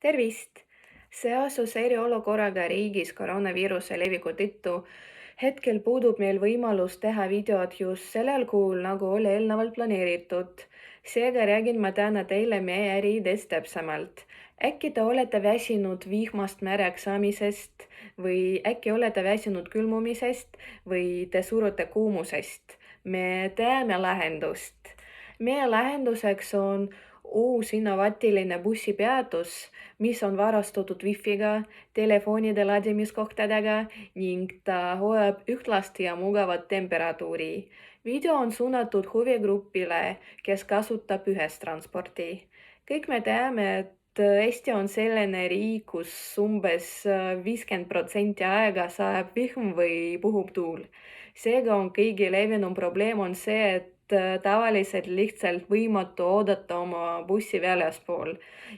Tervist! Seoses eriolukorraga riigis koroonaviiruse leviku tõttu hetkel puudub meil võimalus teha videot just sellel kuul, nagu oli eelnevalt planeeritud. Seega räägin ma täna teile meie äriidest täpsemalt. Äkki te olete väsinud vihmast märjaks saamisest või äkki olete väsinud külmumisest või te surute kuumusest? Me teame lahendust. Meie lahenduseks on uus innovaatiline bussipeatus, mis on varastatud wifi'ga, telefonide ladimiskohtadega ning ta hoiab ühtlast ja mugavat temperatuuri. Video on suunatud huvigrupile, kes kasutab ühestransporti. Kõik me teame, et Eesti on selline riik, kus umbes 50% aega sajab vihm või puhub tuul. Seega on kõige levinum probleem on see, et tavaliselt lihtsalt võimatu oodata oma bussi väljaspool.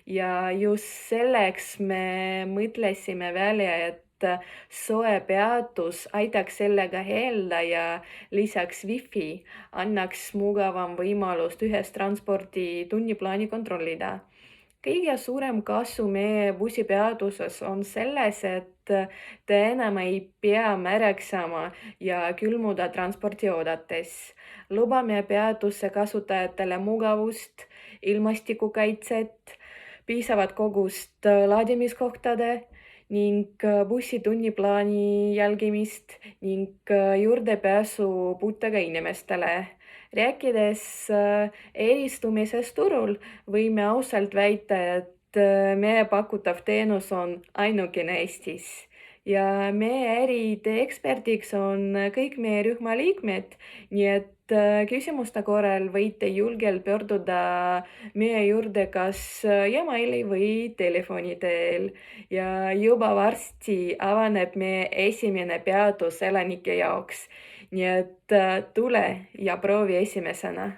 Ja just selleks me mõtlesime välja, et soe peatus aitaks sellega helda ja lisaks wifi annaks mugavam võimalust ühestranspordi tunniplaani kontrollida. Kõige suurem kasu meie bussipeatuses on selles, et te enam ei pea märjaks saama ja külmuda transporti oodates. Lubame peatuse kasutajatele mugavust, ilmastikukaitset, piisavat kogust laadimiskohtade ning bussi tunniplaani jälgimist ning juurdepääsu puudega inimestele. Rääkides eristumisest turul, võime ausalt väita, et meie pakutav teenus on ainukene Eestis. Ja meie äriidee eksperdiks on kõik meie rühma liikmed, nii et küsimuste korral võite julgelt pöörduda meie juurde kas emaili või telefoni teel. Ja juba varsti avaneb meie esimene peatus elanike jaoks. Nii et tule ja proovi esimesena.